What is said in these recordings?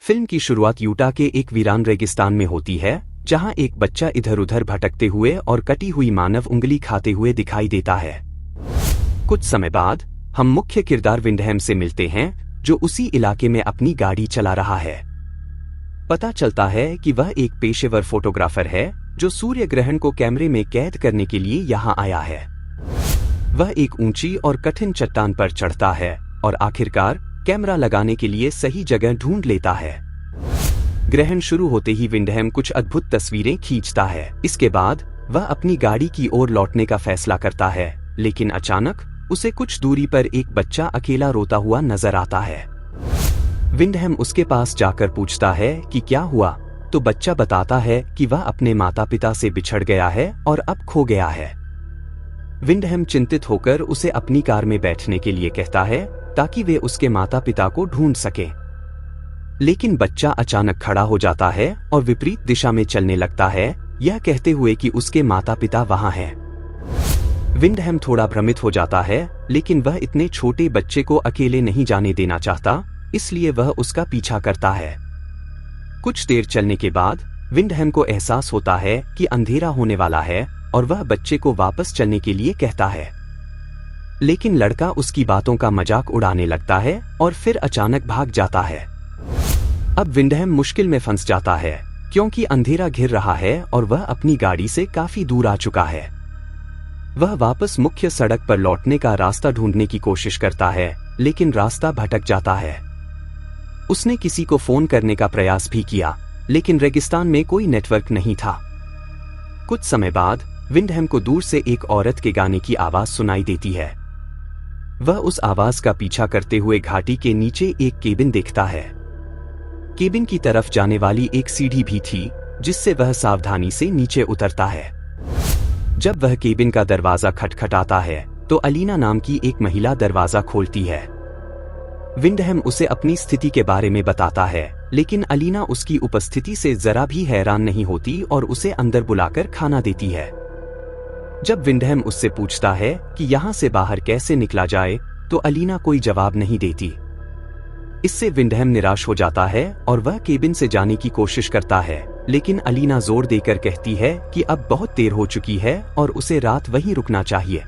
Film की शुरुआत Utah के एक वीरान रेगिस्तान में होती है, जहां एक बच्चा इधर उधर भटकते हुए और कटी हुई मानव उंगली खाते हुए दिखाई देता है। कुछ समय बाद हम मुख्य किरदार विंडहैम से मिलते हैं, जो उसी इलाके में अपनी गाड़ी चला रहा है। पता चलता है कि वह एक पेशेवर फोटोग्राफर है, जो सूर्य ग्रहण को कैमरे में कैद करने के लिए यहां आया है। वह एक ऊंची और कठिन चट्टान पर चढ़ता है और आखिरकार कैमरा लगाने के लिए सही जगह ढूंढ लेता है। ग्रहण शुरू होते ही विंडहैम कुछ अद्भुत तस्वीरें खींचता है। इसके बाद वह अपनी गाड़ी की ओर लौटने का फैसला करता है, लेकिन अचानक उसे कुछ दूरी पर एक बच्चा अकेला रोता हुआ नजर आता है। विंडहैम उसके पास जाकर पूछता है कि क्या हुआ, तो बच्चा बताता है कि वह अपने माता पिता से बिछड़ गया है और अब खो गया है। विंडहैम चिंतित होकर उसे अपनी कार में बैठने के लिए कहता है, ताकि वे उसके माता पिता को ढूंढ सकें। लेकिन बच्चा अचानक खड़ा हो जाता है और विपरीत दिशा में चलने लगता है, यह कहते हुए कि उसके माता पिता वहां हैं। विंडहैम थोड़ा भ्रमित हो जाता है, लेकिन वह इतने छोटे बच्चे को अकेले नहीं जाने देना चाहता, इसलिए वह उसका पीछा करता है। कुछ देर चलने के बाद विंडहैम को एहसास होता है कि अंधेरा होने वाला है और वह बच्चे को वापस चलने के लिए कहता है। लेकिन लड़का उसकी बातों का मजाक उड़ाने लगता है और फिर अचानक भाग जाता है। अब विंडहैम मुश्किल में फंस जाता है, क्योंकि अंधेरा घिर रहा है और वह अपनी गाड़ी से काफी दूर आ चुका है। वह वापस मुख्य सड़क पर लौटने का रास्ता ढूंढने की कोशिश करता है, लेकिन रास्ता भटक जाता है। उसने किसी को फोन करने का प्रयास भी किया, लेकिन रेगिस्तान में कोई नेटवर्क नहीं था। कुछ समय बाद विंडहैम को दूर से एक औरत के गाने की आवाज सुनाई देती है। वह उस आवाज का पीछा करते हुए घाटी के नीचे एक केबिन देखता है। केबिन की तरफ जाने वाली एक सीढ़ी भी थी, जिससे वह सावधानी से नीचे उतरता है। जब वह केबिन का दरवाजा खटखटाता है, तो अलीना नाम की एक महिला दरवाजा खोलती है। विंडहैम उसे अपनी स्थिति के बारे में बताता है, लेकिन अलीना उसकी उपस्थिति से जरा भी हैरान नहीं होती और उसे अंदर बुलाकर खाना देती है। जब विंडहैम उससे पूछता है कि यहाँ से बाहर कैसे निकला जाए, तो अलीना कोई जवाब नहीं देती। इससे विंडहैम निराश हो जाता है और वह केबिन से जाने की कोशिश करता है, लेकिन अलीना जोर देकर कहती है कि अब बहुत देर हो चुकी है और उसे रात वहीं रुकना चाहिए।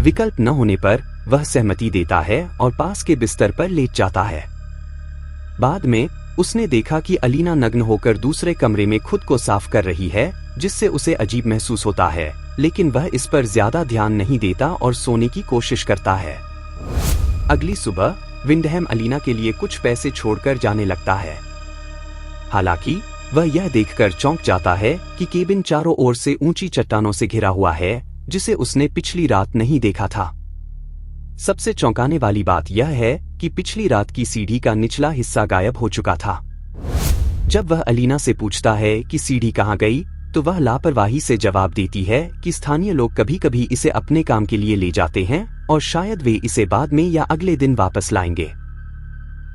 विकल्प न होने पर वह सहमति देता है और पास के बिस्तर पर लेट जाता है। बाद में उसने देखा कि अलीना नग्न होकर दूसरे कमरे में खुद को साफ कर रही है, जिससे उसे अजीब महसूस होता है, लेकिन वह इस पर ज्यादा ध्यान नहीं देता और सोने की कोशिश करता है। अगली सुबह विंडहैम अलीना के लिए कुछ पैसे छोड़कर जाने लगता है। हालांकि वह यह देखकर चौंक जाता है कि केबिन चारों ओर से ऊंची चट्टानों से घिरा हुआ है, जिसे उसने पिछली रात नहीं देखा था। सबसे चौंकाने वाली बात यह है कि पिछली रात की सीढ़ी का निचला हिस्सा गायब हो चुका था। जब वह अलीना से पूछता है कि सीढ़ी कहाँ गई, तो वह लापरवाही से जवाब देती है कि स्थानीय लोग कभी कभी इसे अपने काम के लिए ले जाते हैं और शायद वे इसे बाद में या अगले दिन वापस लाएंगे।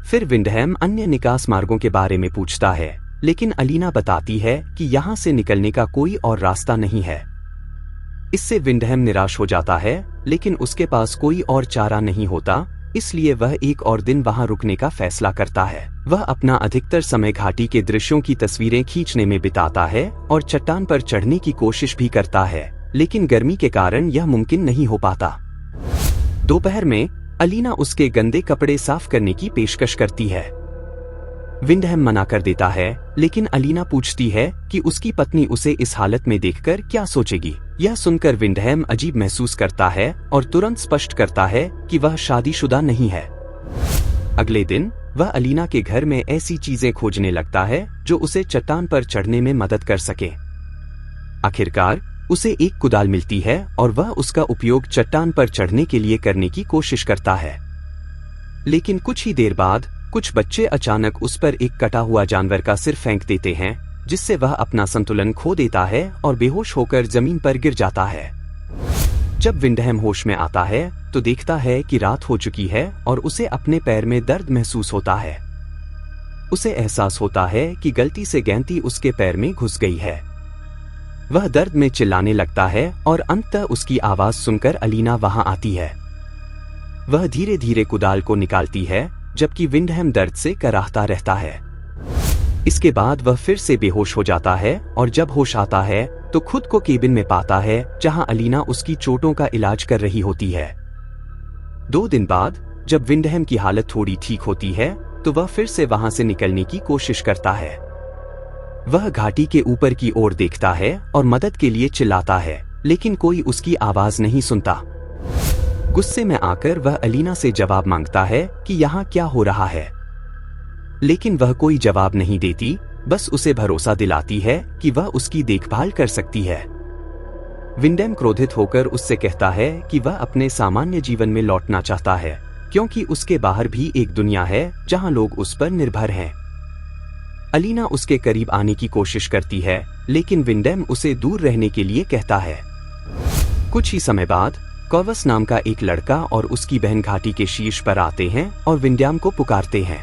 फिर विंडहैम अन्य निकास मार्गों के बारे में पूछता है, लेकिन अलीना बताती है कि यहाँ से निकलने का कोई और रास्ता नहीं है। इससे विंडहैम निराश हो जाता है, लेकिन उसके पास कोई और चारा नहीं होता, इसलिए वह एक और दिन वहां रुकने का फैसला करता है। वह अपना अधिकतर समय घाटी के दृश्यों की तस्वीरें खींचने में बिताता है और चट्टान पर चढ़ने की कोशिश भी करता है, लेकिन गर्मी के कारण यह मुमकिन नहीं हो पाता। दोपहर में अलीना उसके गंदे कपड़े साफ करने की पेशकश करती है। विंडहैम मना कर देता है, लेकिन अलीना पूछती है कि उसकी पत्नी उसे इस हालत में देखकर क्या सोचेगी। यह सुनकर विंडहैम अजीब महसूस करता है और तुरंत स्पष्ट करता है कि वह शादीशुदा नहीं है। अगले दिन वह अलीना के घर में ऐसी चीजें खोजने लगता है जो उसे चट्टान पर चढ़ने में मदद कर सके। आखिरकार उसे एक कुदाल मिलती है और वह उसका उपयोग चट्टान पर चढ़ने के लिए करने की कोशिश करता है। लेकिन कुछ ही देर बाद कुछ बच्चे अचानक उस पर एक कटा हुआ जानवर का सिर फेंक देते हैं, जिससे वह अपना संतुलन खो देता है और बेहोश होकर जमीन पर गिर जाता है। जब विंडहैम होश में आता है, तो देखता है कि रात हो चुकी है और उसे अपने पैर में दर्द महसूस होता है। उसे एहसास होता है कि गलती से गैंती उसके पैर में घुस गई है। वह दर्द में चिल्लाने लगता है और अंततः उसकी आवाज सुनकर अलीना वहां आती है। वह धीरे धीरे कुदाल को निकालती है, जबकि विंडहैम दर्द से कराहता रहता है। इसके बाद वह फिर से बेहोश हो जाता है और जब होश आता है तो खुद को केबिन में पाता है जहां अलीना उसकी चोटों का इलाज कर रही होती है। 2 दिन बाद जब विंडहम की हालत थोड़ी ठीक होती है तो वह फिर से वहां से निकलने की कोशिश करता है। वह घाटी के ऊपर की ओर देखता है और मदद के लिए चिल्लाता है, लेकिन कोई उसकी आवाज नहीं सुनता। गुस्से में आकर वह अलीना से जवाब मांगता है कि यहाँ क्या हो रहा है, लेकिन वह कोई जवाब नहीं देती, बस उसे भरोसा दिलाती है कि वह उसकी देखभाल कर सकती है। विंडहम क्रोधित होकर उससे कहता है कि वह अपने सामान्य जीवन में लौटना चाहता है, क्योंकि उसके बाहर भी एक दुनिया है जहां लोग उस पर निर्भर हैं। अलीना उसके करीब आने की कोशिश करती है, लेकिन विंडहम उसे दूर रहने के लिए कहता है। कुछ ही समय बाद कॉर्वस नाम का एक लड़का और उसकी बहन घाटी के शीर्ष पर आते हैं और विंडहम को पुकारते हैं।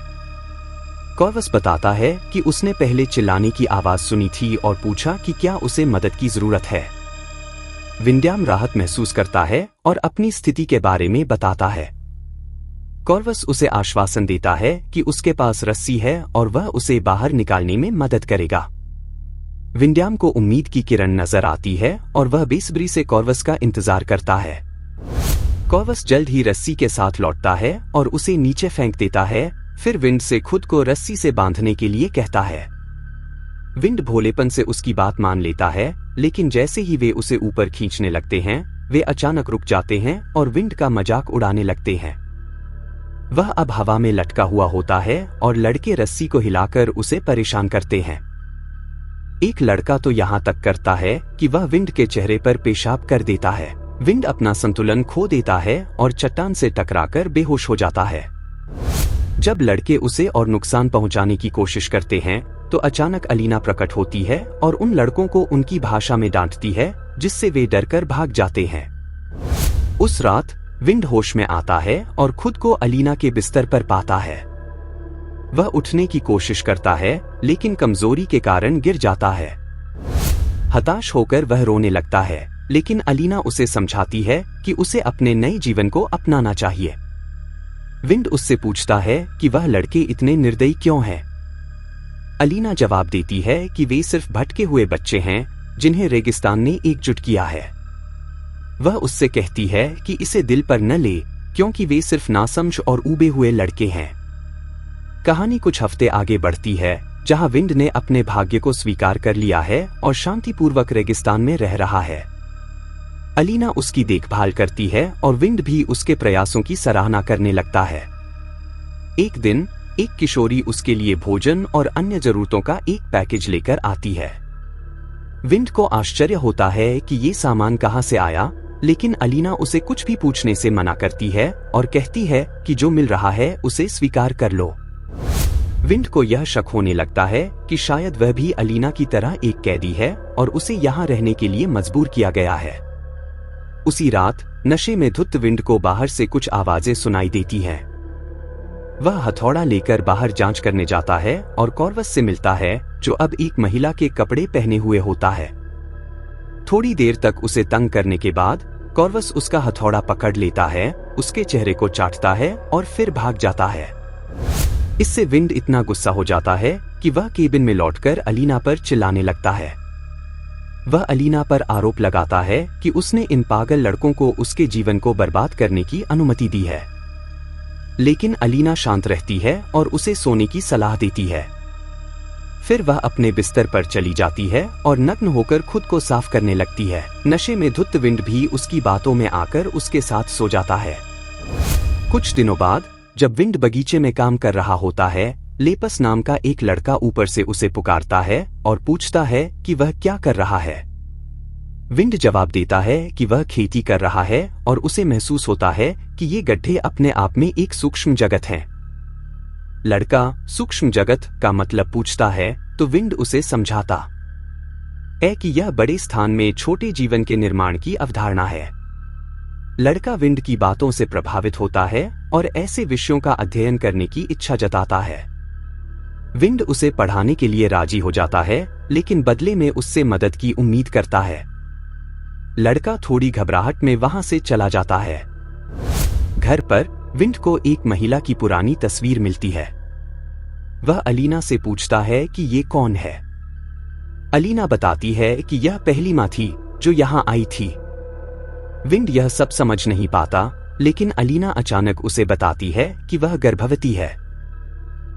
कॉर्वस बताता है कि उसने पहले चिल्लाने की आवाज सुनी थी और पूछा कि क्या उसे मदद की जरूरत है। विंडहम राहत महसूस करता है और अपनी स्थिति के बारे में बताता है। कॉर्वस उसे आश्वासन देता है कि उसके पास रस्सी है और वह उसे बाहर निकालने में मदद करेगा। विंडहम को उम्मीद की किरण नजर आती है और वह बेसब्री से कॉर्वस का इंतजार करता है। कॉर्वस जल्द ही रस्सी के साथ लौटता है और उसे नीचे फेंक देता है, फिर विंड से खुद को रस्सी से बांधने के लिए कहता है। विंड भोलेपन से उसकी बात मान लेता है, लेकिन जैसे ही वे उसे ऊपर खींचने लगते हैं वे अचानक रुक जाते हैं और विंड का मजाक उड़ाने लगते हैं। वह अब हवा में लटका हुआ होता है और लड़के रस्सी को हिलाकर उसे परेशान करते हैं। एक लड़का तो यहाँ तक करता है कि वह विंड के चेहरे पर पेशाब कर देता है। विंड अपना संतुलन खो देता है और चट्टान से टकराकर बेहोश हो जाता है। जब लड़के उसे और नुकसान पहुंचाने की कोशिश करते हैं तो अचानक अलीना प्रकट होती है और उन लड़कों को उनकी भाषा में डांटती है, जिससे वे डरकर भाग जाते हैं। उस रात विंड होश में आता है और खुद को अलीना के बिस्तर पर पाता है। वह उठने की कोशिश करता है, लेकिन कमजोरी के कारण गिर जाता है। हताश होकर वह रोने लगता है, लेकिन अलीना उसे समझाती है कि उसे अपने नए जीवन को अपनाना चाहिए। विंड उससे पूछता है कि वह लड़के इतने निर्दयी क्यों हैं। अलीना जवाब देती है कि वे सिर्फ भटके हुए बच्चे हैं जिन्हें रेगिस्तान ने एकजुट किया है। वह उससे कहती है कि इसे दिल पर न ले, क्योंकि वे सिर्फ नासमझ और ऊबे हुए लड़के हैं। कहानी कुछ हफ्ते आगे बढ़ती है, जहां विंड ने अपने भाग्य को स्वीकार कर लिया है और शांतिपूर्वक रेगिस्तान में रह रहा है। अलीना उसकी देखभाल करती है और विंड भी उसके प्रयासों की सराहना करने लगता है। एक दिन एक किशोरी उसके लिए भोजन और अन्य जरूरतों का एक पैकेज लेकर आती है। विंड को आश्चर्य होता है कि ये सामान कहां से आया, लेकिन अलीना उसे कुछ भी पूछने से मना करती है और कहती है कि जो मिल रहा है उसे स्वीकार कर लो। विंड को यह शक होने लगता है कि शायद वह भी अलीना की तरह एक कैदी है और उसे यहाँ रहने के लिए मजबूर किया गया है। उसी रात नशे में धुत विंड को बाहर से कुछ आवाजें सुनाई देती हैं। वह हथौड़ा लेकर बाहर जांच करने जाता है और कॉर्वस से मिलता है, जो अब एक महिला के कपड़े पहने हुए होता है। थोड़ी देर तक उसे तंग करने के बाद कॉर्वस उसका हथौड़ा पकड़ लेता है, उसके चेहरे को चाटता है और फिर भाग जाता है। इससे विंड इतना गुस्सा हो जाता है कि वह केबिन में लौटकर अलीना पर चिल्लाने लगता है। वह अलीना पर आरोप लगाता है कि उसने इन पागल लड़कों को उसके जीवन को बर्बाद करने की अनुमति दी है। लेकिन अलीना शांत रहती है और उसे सोने की सलाह देती है। फिर वह अपने बिस्तर पर चली जाती है और नग्न होकर खुद को साफ करने लगती है। नशे में धुत विंड भी उसकी बातों में आकर उसके साथ सो जाता है। कुछ दिनों बाद जब विंड बगीचे में काम कर रहा होता है, लेपस नाम का एक लड़का ऊपर से उसे पुकारता है और पूछता है कि वह क्या कर रहा है। विंड जवाब देता है कि वह खेती कर रहा है और उसे महसूस होता है कि ये गड्ढे अपने आप में एक सूक्ष्म जगत हैं। लड़का सूक्ष्म जगत का मतलब पूछता है तो विंड उसे समझाता है कि यह बड़े स्थान में छोटे जीवन के निर्माण की अवधारणा है। लड़का विंड की बातों से प्रभावित होता है और ऐसे विषयों का अध्ययन करने की इच्छा जताता है। विंड उसे पढ़ाने के लिए राजी हो जाता है, लेकिन बदले में उससे मदद की उम्मीद करता है। लड़का थोड़ी घबराहट में वहां से चला जाता है। घर पर विंड को एक महिला की पुरानी तस्वीर मिलती है। वह अलीना से पूछता है कि ये कौन है। अलीना बताती है कि यह पहली माँ थी जो यहाँ आई थी। विंड यह सब समझ नहीं पाता, लेकिन अलीना अचानक उसे बताती है कि वह गर्भवती है।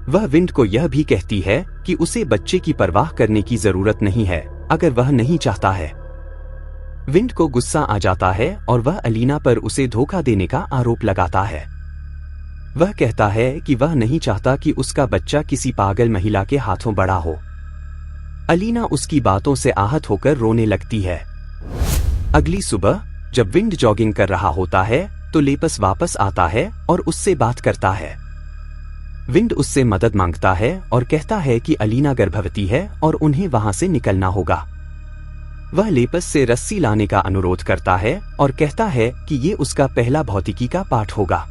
वह विंड को यह भी कहती है कि उसे बच्चे की परवाह करने की जरूरत नहीं है अगर वह नहीं चाहता है। विंड को गुस्सा आ जाता है और वह अलीना पर उसे धोखा देने का आरोप लगाता है। वह कहता है कि वह नहीं चाहता कि उसका बच्चा किसी पागल महिला के हाथों बड़ा हो। अलीना उसकी बातों से आहत होकर रोने लगती है। अगली सुबह जब विंड जॉगिंग कर रहा होता है तो लेपस वापस आता है और उससे बात करता है। विंड उससे मदद मांगता है और कहता है कि अलीना गर्भवती है और उन्हें वहां से निकलना होगा। वह लेपस से रस्सी लाने का अनुरोध करता है और कहता है कि ये उसका पहला भौतिकी का पाठ होगा।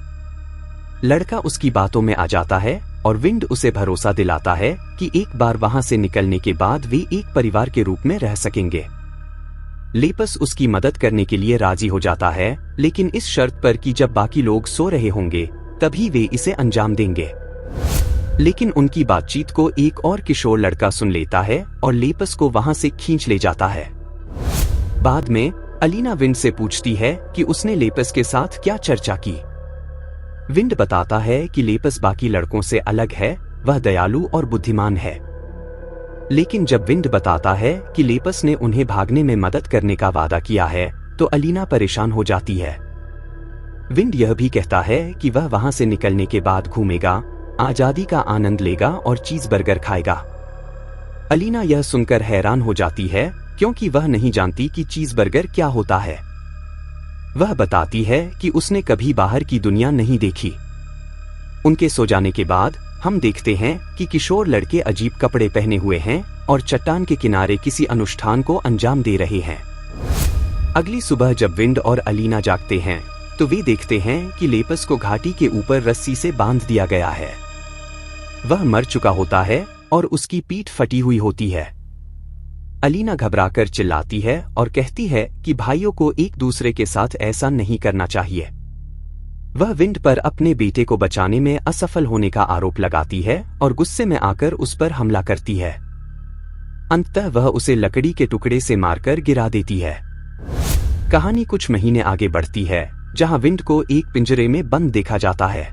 लड़का उसकी बातों में आ जाता है और विंड उसे भरोसा दिलाता है कि एक बार वहां से निकलने के बाद वे एक परिवार के रूप में रह सकेंगे। लेपस उसकी मदद करने के लिए राजी हो जाता है, लेकिन इस शर्त पर कि जब बाकी लोग सो रहे होंगे तभी वे इसे अंजाम देंगे। लेकिन उनकी बातचीत को एक और किशोर लड़का सुन लेता है और लेपस को वहां से खींच ले जाता है। बाद में अलीना विंड से पूछती है कि उसने लेपस के साथ क्या चर्चा की। विंड बताता है कि लेपस बाकी लड़कों से अलग है, वह दयालु और बुद्धिमान है। लेकिन जब विंड बताता है कि लेपस ने उन्हें भागने में मदद करने का वादा किया है तो अलीना परेशान हो जाती है। विंड यह भी कहता है कि वह वहां से निकलने के बाद घूमेगा, आजादी का आनंद लेगा और चीज बर्गर खाएगा। अलीना यह सुनकर हैरान हो जाती है क्योंकि वह नहीं जानती कि चीज बर्गर क्या होता है। वह बताती है कि उसने कभी बाहर की दुनिया नहीं देखी। उनके सो जाने के बाद हम देखते हैं कि किशोर लड़के अजीब कपड़े पहने हुए हैं और चट्टान के किनारे किसी अनुष्ठान को अंजाम दे रहे हैं। अगली सुबह जब विंड और अलीना जागते हैं तो वे देखते हैं कि लेपस को घाटी के ऊपर रस्सी से बांध दिया गया है। वह मर चुका होता है और उसकी पीठ फटी हुई होती है। अलीना घबराकर चिल्लाती है और कहती है कि भाइयों को एक दूसरे के साथ ऐसा नहीं करना चाहिए। वह विंड पर अपने बेटे को बचाने में असफल होने का आरोप लगाती है और गुस्से में आकर उस पर हमला करती है। अंततः वह उसे लकड़ी के टुकड़े से मारकर गिरा देती है। कहानी कुछ महीने आगे बढ़ती है जहां विंड को एक पिंजरे में बंद देखा जाता है।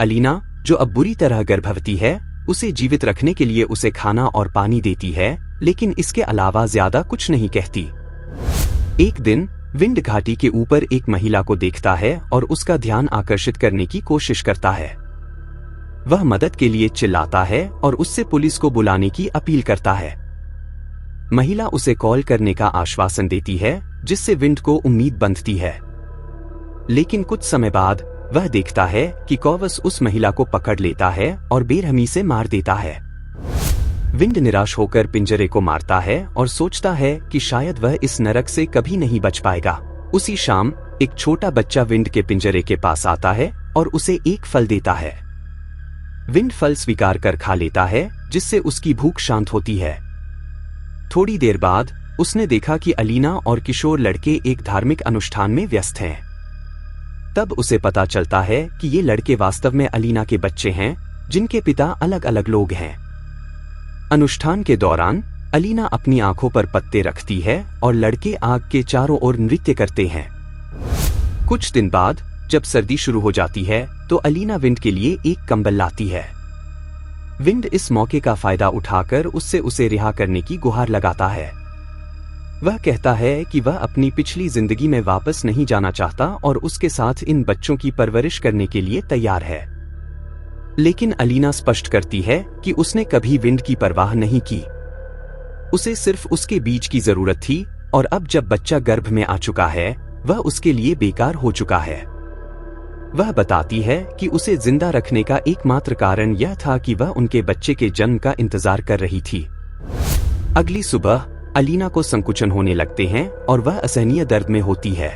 अलीना, जो अब बुरी तरह गर्भवती है, उसे जीवित रखने के लिए उसे खाना और पानी देती है, लेकिन इसके अलावा ज्यादा कुछ नहीं कहती। एक दिन विंड घाटी के ऊपर एक महिला को देखता है और उसका ध्यान आकर्षित करने की कोशिश करता है। वह मदद के लिए चिल्लाता है और उससे पुलिस को बुलाने की अपील करता है। महिला उसे कॉल करने का आश्वासन देती है, जिससे विंड को उम्मीद बंधती है। लेकिन कुछ समय बाद वह देखता है कि कॉवस उस महिला को पकड़ लेता है और बेरहमी से मार देता है। विंड निराश होकर पिंजरे को मारता है और सोचता है कि शायद वह इस नरक से कभी नहीं बच पाएगा। उसी शाम एक छोटा बच्चा विंड के पिंजरे के पास आता है और उसे एक फल देता है। विंड फल स्वीकार कर खा लेता है, जिससे उसकी भूख शांत होती है। थोड़ी देर बाद उसने देखा कि अलीना और किशोर लड़के एक धार्मिक अनुष्ठान में व्यस्त हैं। तब उसे पता चलता है कि ये लड़के वास्तव में अलीना के बच्चे हैं, जिनके पिता अलग अलग लोग हैं। अनुष्ठान के दौरान अलीना अपनी आंखों पर पत्ते रखती है और लड़के आग के चारों ओर नृत्य करते हैं। कुछ दिन बाद जब सर्दी शुरू हो जाती है तो अलीना विंड के लिए एक कंबल लाती है। विंड इस मौके का फायदा उठाकर उससे उसे रिहा करने की गुहार लगाता है। वह कहता है कि वह अपनी पिछली जिंदगी में वापस नहीं जाना चाहता और उसके साथ इन बच्चों की परवरिश करने के लिए तैयार है। लेकिन अलीना स्पष्ट करती है कि उसने कभी विंड की परवाह नहीं की। उसे सिर्फ उसके बीज की जरूरत थी और अब जब बच्चा गर्भ में आ चुका है, वह उसके लिए बेकार हो चुका है। वह बताती है कि उसे जिंदा रखने का एकमात्र कारण यह था कि वह उनके बच्चे के जन्म का इंतजार कर रही थी। अगली सुबह अलीना को संकुचन होने लगते हैं और वह असहनीय दर्द में होती है।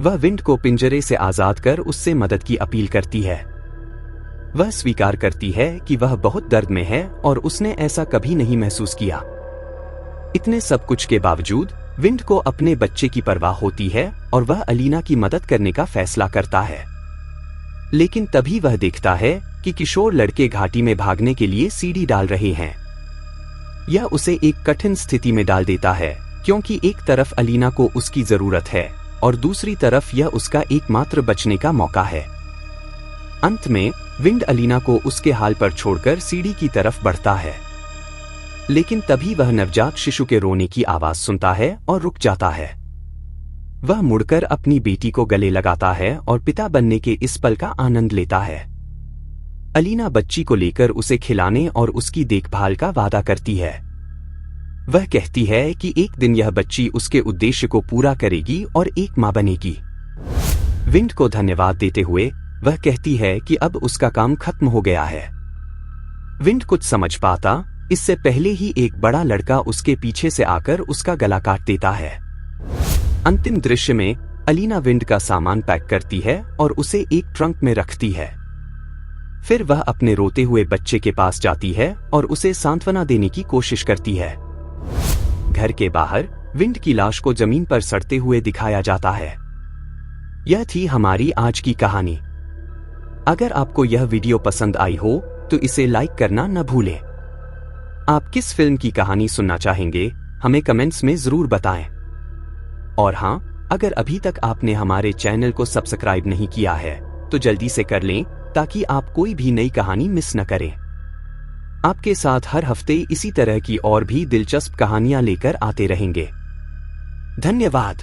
वह विंड को पिंजरे से आजाद कर उससे मदद की अपील करती है। वह स्वीकार करती है कि वह बहुत दर्द में है और उसने ऐसा कभी नहीं महसूस किया। इतने सब कुछ के बावजूद विंड को अपने बच्चे की परवाह होती है और वह अलीना की मदद करने का फैसला करता है। लेकिन तभी वह देखता है कि किशोर लड़के घाटी में भागने के लिए सीढ़ी डाल रहे हैं। यह उसे एक कठिन स्थिति में डाल देता है, क्योंकि एक तरफ अलीना को उसकी जरूरत है और दूसरी तरफ यह उसका एकमात्र बचने का मौका है। अंत में विंड अलीना को उसके हाल पर छोड़कर सीढ़ी की तरफ बढ़ता है, लेकिन तभी वह नवजात शिशु के रोने की आवाज सुनता है और रुक जाता है। वह मुड़कर अपनी बेटी को गले लगाता है और पिता बनने के इस पल का आनंद लेता है। अलीना बच्ची को लेकर उसे खिलाने और उसकी देखभाल का वादा करती है। वह कहती है कि एक दिन यह बच्ची उसके उद्देश्य को पूरा करेगी और एक मां बनेगी। विंड को धन्यवाद देते हुए वह कहती है कि अब उसका काम खत्म हो गया है। विंड कुछ समझ पाता इससे पहले ही एक बड़ा लड़का उसके पीछे से आकर उसका गला काट देता है। अंतिम दृश्य में अलीना विंड का सामान पैक करती है और उसे एक ट्रंक में रखती है। फिर वह अपने रोते हुए बच्चे के पास जाती है और उसे सांत्वना देने की कोशिश करती है। घर के बाहर विंड की लाश को जमीन पर सड़ते हुए दिखाया जाता है। यह थी हमारी आज की कहानी। अगर आपको यह वीडियो पसंद आई हो तो इसे लाइक करना न भूलें। आप किस फिल्म की कहानी सुनना चाहेंगे हमें कमेंट्स में जरूर बताएं। और हाँ, अगर अभी तक आपने हमारे चैनल को सब्सक्राइब नहीं किया है तो जल्दी से कर लें ताकि आप कोई भी नई कहानी मिस न करें। आपके साथ हर हफ्ते इसी तरह की और भी दिलचस्प कहानियां लेकर आते रहेंगे। धन्यवाद।